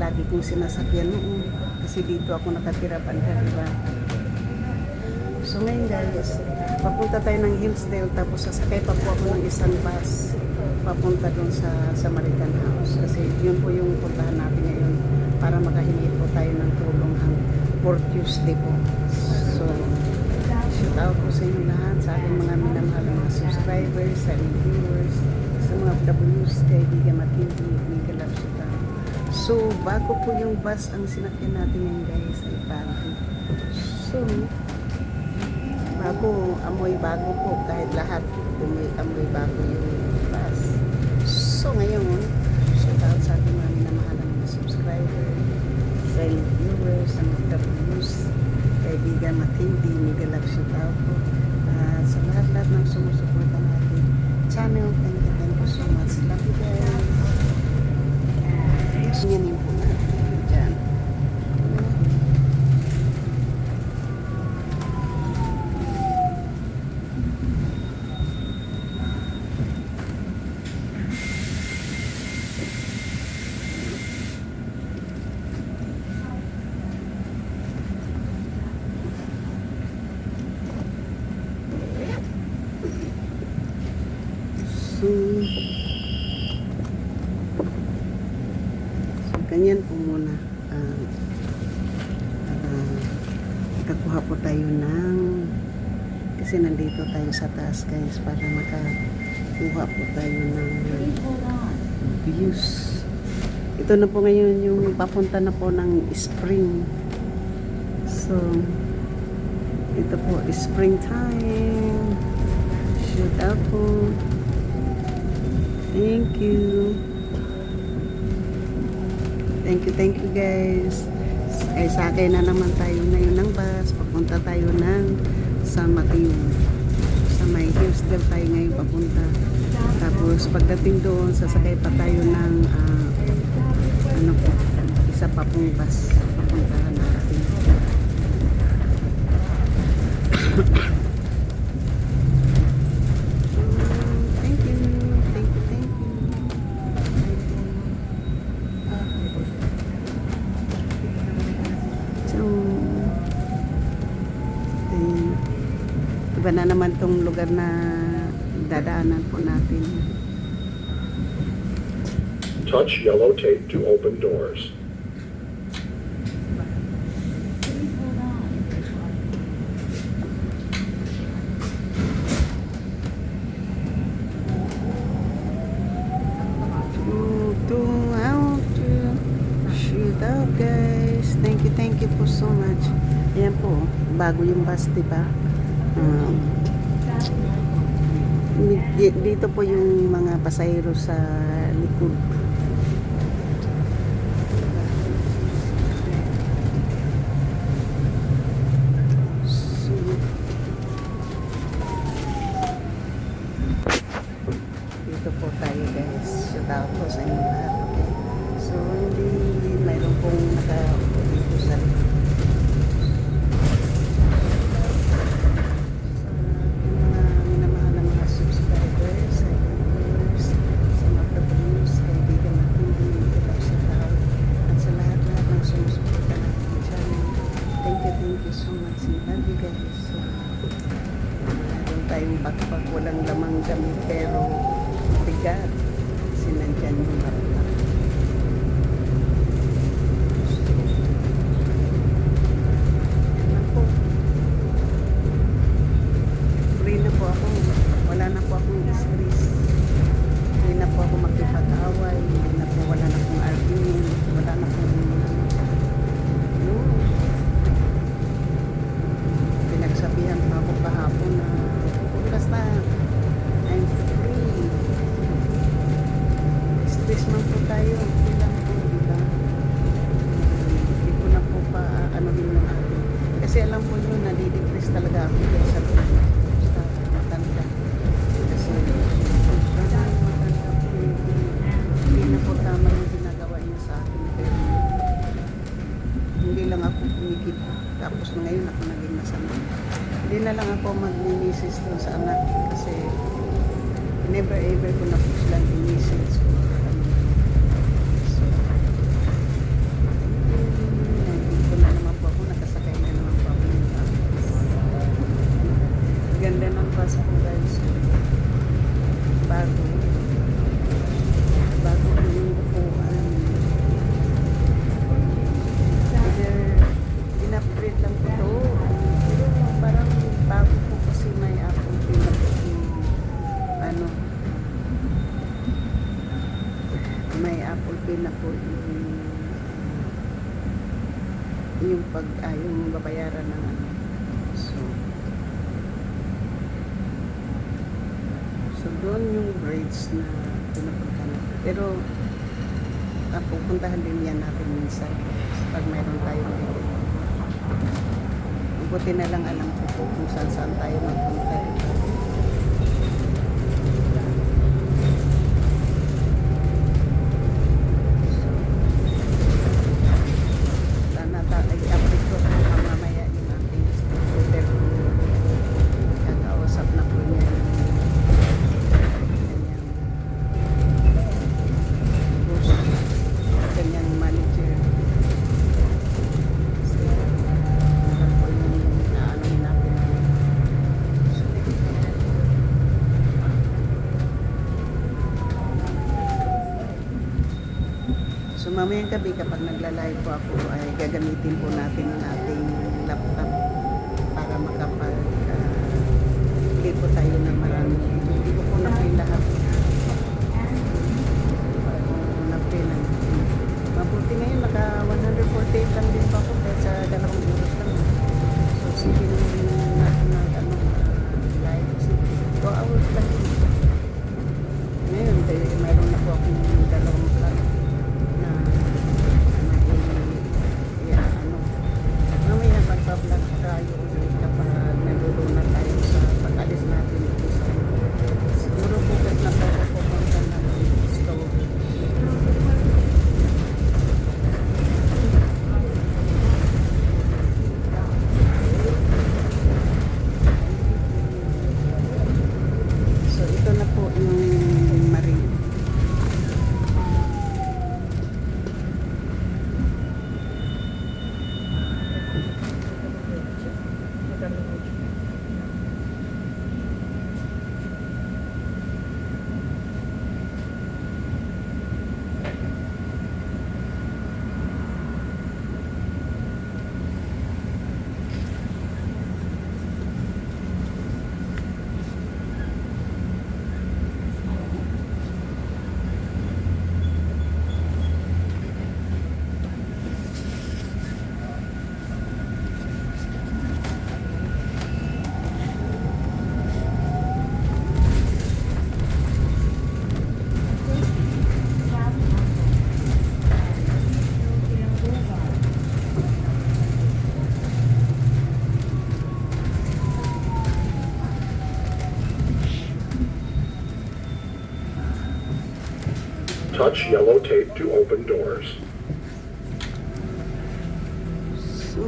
lagi kong sinasakyan noon. Kasi dito ako nakatira banda, diba? So ngayon guys, papunta tayo ng Hillsdale tapos sasakay pa po ako ng isang bus papunta doon sa Samaritan House. Kasi yun po yung puntahan natin ngayon para makahingi po tayo ng tulong for Tuesday po. So, shout out po sa inyo lahat, sa aking mga minamahal mga subscribers, sa aking viewers, sa mga W's, kaibigan matindi, mega love shout out. So, bago po yung bus ang sinakyan natin ngayon guys, ay bago. So, amoy bago po, kahit lahat amoy bago yung bus. So, ngayon, shout out sa ating mga minamahal mga subscribers, sa viewers, sa mga W's, kaibigan matindi, mega love shout out po. Sa lahat-lahat ng sumusuporta natin channel, thank you so much. Love you guys. Yan yung po natin dyan. So, ganyan po muna. Nakakuha po tayo ng, kasi nandito tayo sa taas guys, para makakuha po tayo ng views. Ito na po ngayon yung papunta na po ng spring. So, ito po, springtime. Shoot out po. Thank you. Thank you guys. Ay sakay na naman tayo ngayon ng bus. Papunta tayo ng San Mateo. Sa may Hillsdale tayo ngayon papunta. Tapos pagdating doon, sasakay pa tayo ng ano po, isa pa pong bus. Papuntahan natin. Iba na naman tong lugar na dadaanan po natin. Touch yellow tape to open doors. Shoot out guys. Thank you po so much. Ayan po, bago yung bus, diba? Dito po yung mga pasahero sa likod. So, dito po tayo guys. Shout out po sa inyo lahat. Okay? So, hindi mayroon pong dito sa likod. Thank you so much. Love you guys. So, meron tayong backpack, walang lamang gamit pero bigat. Sinandyan yung backpack. Ako, free na po ako. Wala na po akong stress. Free na po ako magkipag-away. Wala na akong argument. Wala na akong sabihan pa ako kahapon na basta I'm free. Stress man po tayo. Hindi lang po, diba? Hindi ko na po pa ano din lang ako. Kasi alam po nyo, nadidepress talaga ako dyan sa basta matanda. Kasi matanda po. Hindi na po tama yung ginagawa niya sa akin. Pero hindi lang ako kumikip. Tapos ngayon ako naging masama. Hindi na lang ako mag-message doon sa anak kasi never ever ko na po silang i-message ko. So, yan ang bus po guys. Bago. Bago po yung upuan. Either in-upgrade lang po ito. Pero parang bago po kasi may Apple Pay na po yung ano. May Apple Pay na po yung yung babayaran ng ano. So doon yung grades na pinapunta natin. Pero pupuntahan din yan natin minsan pag mayroon tayo dito. Buti na lang alam ko po kung saan tayo magpunta. I-update ko po mamaya yung ating distributor. Kakausap na po niya yung kanyang manager. Kasi meron po yung naanohin natin. So mamayang gabi kapag nagla-live po ako ay gagamitin po natin yung ating laptop para makapag play po tayo ng marami. Hindi ko po na-play lahat. Na-play lang. Mabuti ngayon naka 148 lang din pa ako kahit sa 2 oras lang. So sige natin live. 2 hours lang. Ngayon mayroon na po akong 2 vlog. Mamaya pagpa-vlog tayo ulit kapag nalulunod tayo sa pag-alis natin dito sa siguro focus na po ako pupunta ng store. So ito na po yung marine. Touch yellow tape to open doors. So,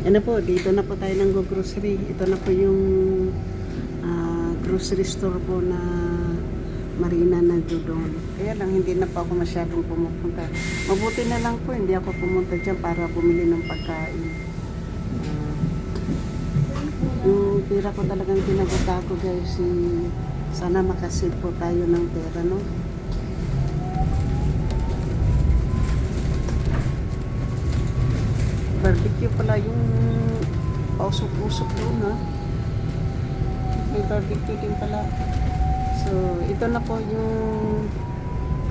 ano po, dito na po tayo ng grocery. Ito na po yung grocery store po na Marina na doon. Kaya lang, hindi na po ako masyadong pumupunta. Mabuti na lang po, hindi ako pumunta dyan para bumili ng pagkain. Yung pera ko talagang pinaguta ko guys, sana makasave po tayo ng pera, no? Barbecue pala yung pausok-usok doon, ha? May barbecue din pala. So, ito na po yung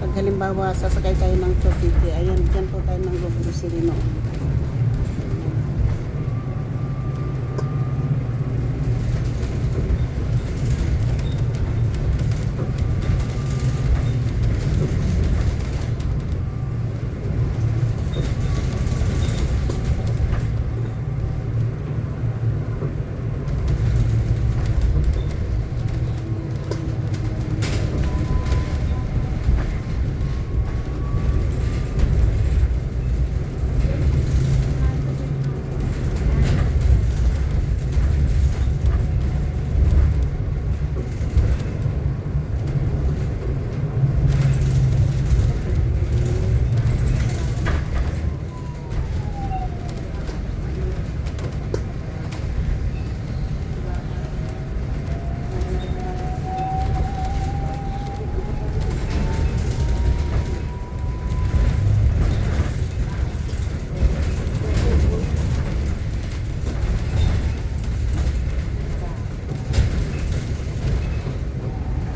pag halimbawa sasakay tayo ng Chokite. Ayan, dyan po tayo ng grocery noon.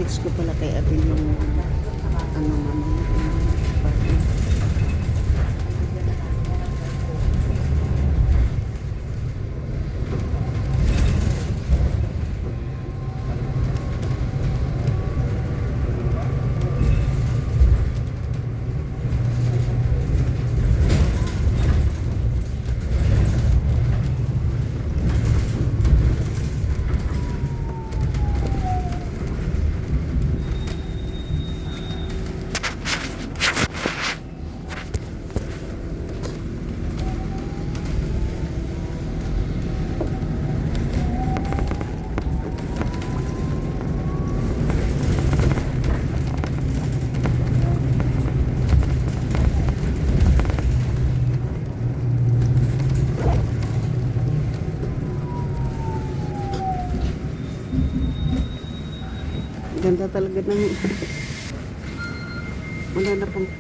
i-text ko pala kay Abel yung ano mamaya. Party. Ganda talaga ng wala na pong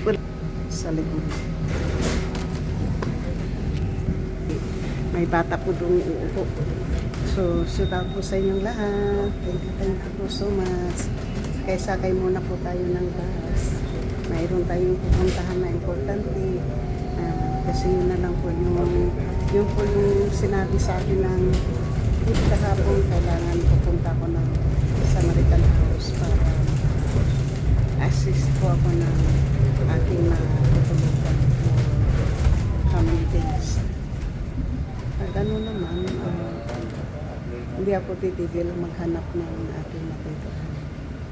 wala sa likod. May bata po doon uupo. So, shout out po sa inyong lahat. Thank you po so much. Sakay muna po tayo ng bus. Mayroon tayong pupuntahan na importante. Kasi yun na lang po yung po yung sinabi sa akin ng kahapon, kailangan pupunta ko ng Samaritan House para assist po ako ng aking tutulugan for family days. At ano naman, hindi ako titigil maghanap ng aking matituhan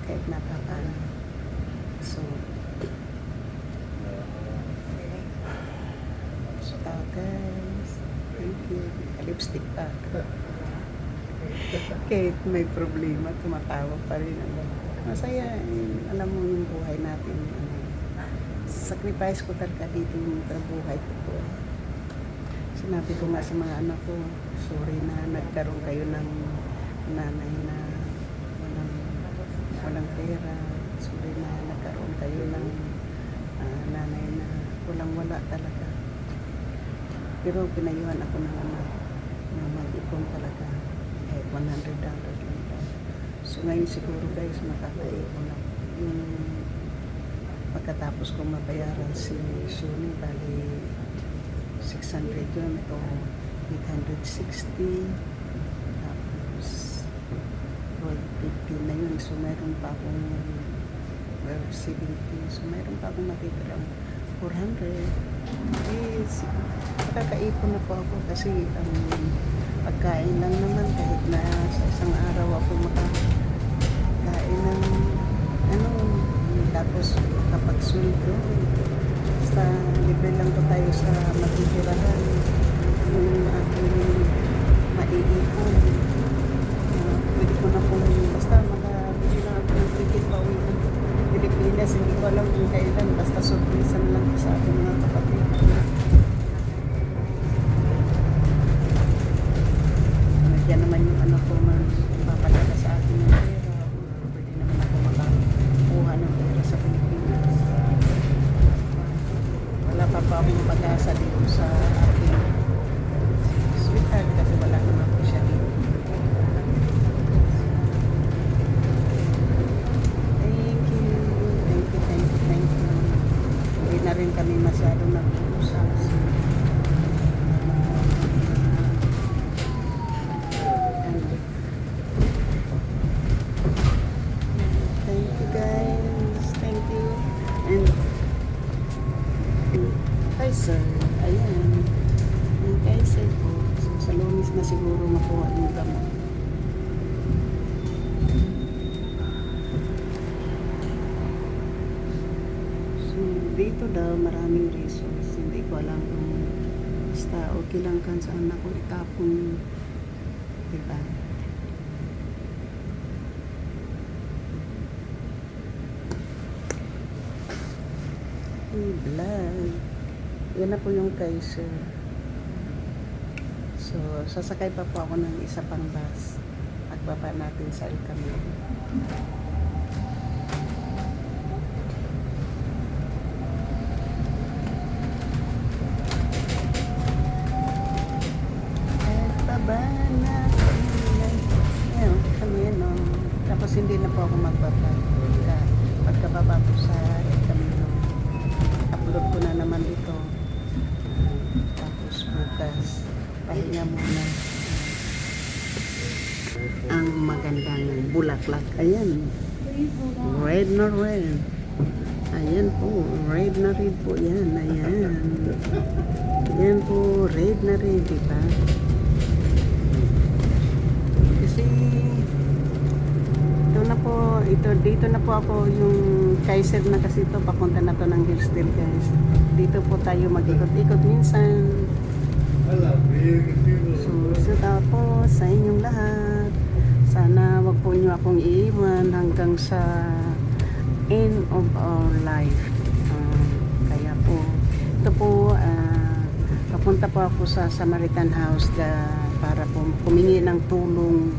kahit napapaan. So, guys, thank you. Lipstick pa. Kahit may problema, tumatawa pa rin. Masaya. Alam mo yung buhay natin. Sacrifice ko talaga dito yung buhay ko po. Sinabi ko nga sa mga anak ko, sorry na nagkaroon kayo ng nanay na walang pera. Sorry na nagkaroon kayo ng nanay na walang-wala talaga. Pero pinayuhan ako ng anak na mag-ipon talaga. Kahit $100 lang daw. So ngayon siguro guys, makakaipon ako. Yung pagkatapos kong mabayaran si Sony, bali 600 yun to 860. Tapos 1250 na yun. So mayroon pa akong 1270. So mayroon pa akong matitirang 400. Yes, nakakaipon na po ako kasi pagkain lang naman kahit na sa isang araw ako makakain ng tapos kapag sweldo basta libre lang po tayo sa matitirahan yung aking maiipon. Pwede ko na pong basta makabili lang ako ng ticket pa uwi ng Pilipinas. Hindi ko alam kung kailan, basta surprisan lang po sa ating mga kapatid. Nandiyan naman yung anak ko man papadala sa akin ng pera. Pwede naman ako makakuha ng pera sa Pilipinas. Wala pa akong pag-asa dito sa aking sweetheart kasi wala naman po siya dito. Hindi na rin kami masyado nag-uusap. Thank you guys. Thank you. And hi sir. Ayan. And kay sir po. So, sa Lumis na siguro makuha yung gamot. Dito daw maraming resource. Hindi ko alam kung basta okay lang kan saan ako itapon. Diba? Vlog. Yan na po yung kay sir. So, sasakay pa po ako ng isa pang bus. Pagbaba natin sa El Camino. Baba na. Ayan, kami no. hindi na po ako magbablog. Pagkababa po sa El Camino, upload ko na naman ito. Tapos bukas, pahinga muna. Ang magandang bulaklak. Ayan. Red na red. Ayan po. Red na red po yan. Ayan. Ayan po. Red na red. Diba? Kasi ito na po. Dito na po ako yung Kaiser na kasi ito. Papunta na to ng Hillsdale guys. Dito po tayo mag-ikot-ikot minsan. So po sa inyong lahat. Sana wag po nyo akong iiwan hanggang sa end of our life. Kaya po, ito po, papunta po ako sa Samaritan House para po humingi ng tulong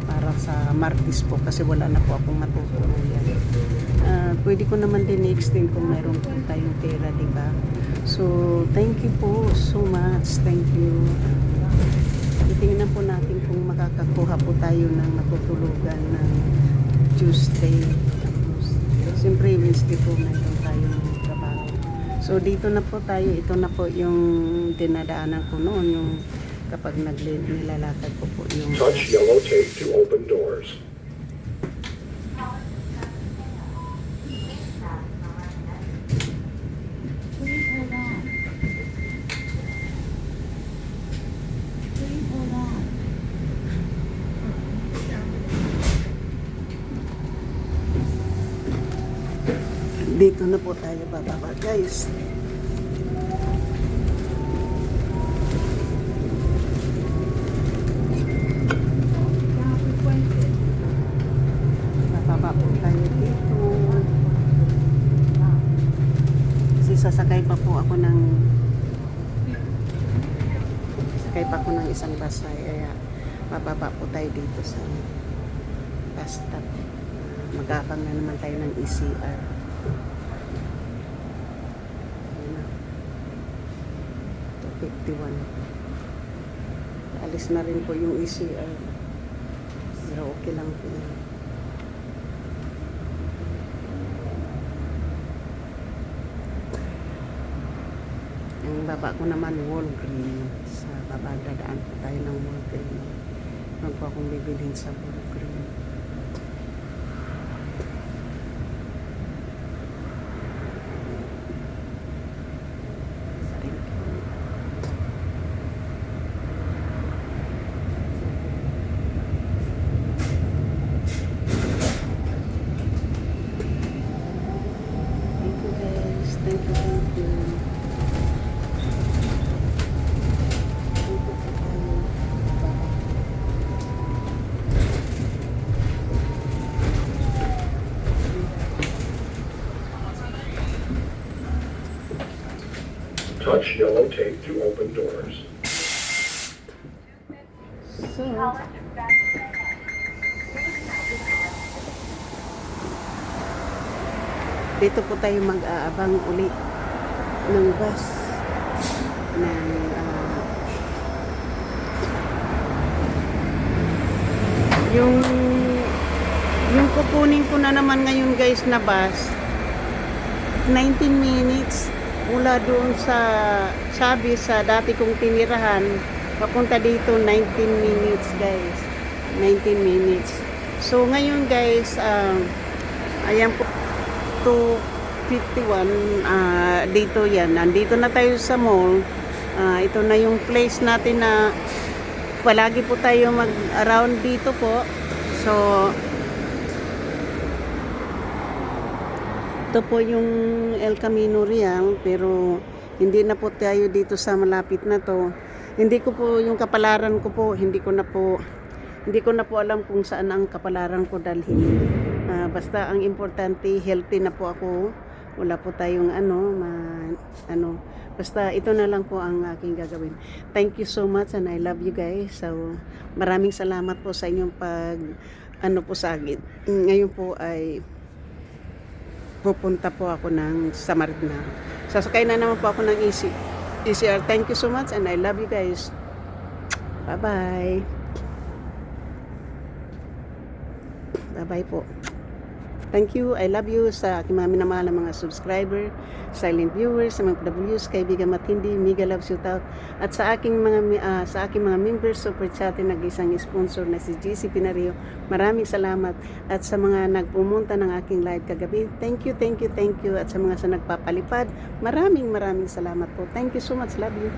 para sa Martis po kasi wala na po akong matutuluyan. Pwede ko naman din i-extend kung mayroon po tayong pera, diba? So, thank you po so much. Thank you. Tingnan po natin kung makakakuha po tayo ng matutulugan ng Tuesday. Siyempre, Wednesday po mayroon tayong trabaho. So, dito na po tayo. Ito na po yung dinadaanan ko noon. Yung kapag nilalakad ko po yung... Touch yellow tape to open doors. Dito na po tayo bababa guys. Bababa po tayo dito. Kasi sasakay pa po ako ng isang bus kaya bababa po tayo dito sa bus stop. Magkakang na naman tayo ng ECR. Ayan na. 251. Alis na rin po yung ECR. Pero okay lang po yan. Ang baba ko naman Walgreens. Sa baba dadaan po tayo ng Walgreens. Meron po akong bibilhin sa Walgreens. Touch yellow tape to open doors. So, dito po tayo mag-aabang uli ng bus ng yung kukunin ko na naman ngayon guys na bus 19 minutes mula doon sa Sabi sa dati kong tinirahan papunta dito 19 minutes guys, 19 minutes. So ngayon guys, ayan po 251 dito yan, nandito na tayo sa mall. Ito na yung place natin na palagi po tayo mag around dito po. So ito po yung El Camino Real, pero hindi na po tayo dito sa malapit na to. Hindi ko po yung kapalaran ko po, hindi ko na po alam kung saan ang kapalaran ko dalhin. Basta ang importante healthy na po ako. Wala po tayong basta ito na lang po ang aking gagawin. Thank you so much and I love you guys. So maraming salamat po sa inyong po sa akin. Ngayon po ay pupunta po ako ng Samaritan. Sasakay na naman po ako ng ECR. Thank you so much and I love you guys. Bye-bye. Bye-bye po. Thank you. I love you sa aking mga minamahal na mga subscriber, silent viewers, sa mga PWs, kaibigan matindi, mega love shout out. At sa aking mga members, super chat, nag-isang sponsor na si GC Pinario. Maraming salamat. At sa mga nagpumunta ng aking live kagabi, thank you. At sa mga sa nagpapalipad, maraming salamat po. Thank you so much. Love you.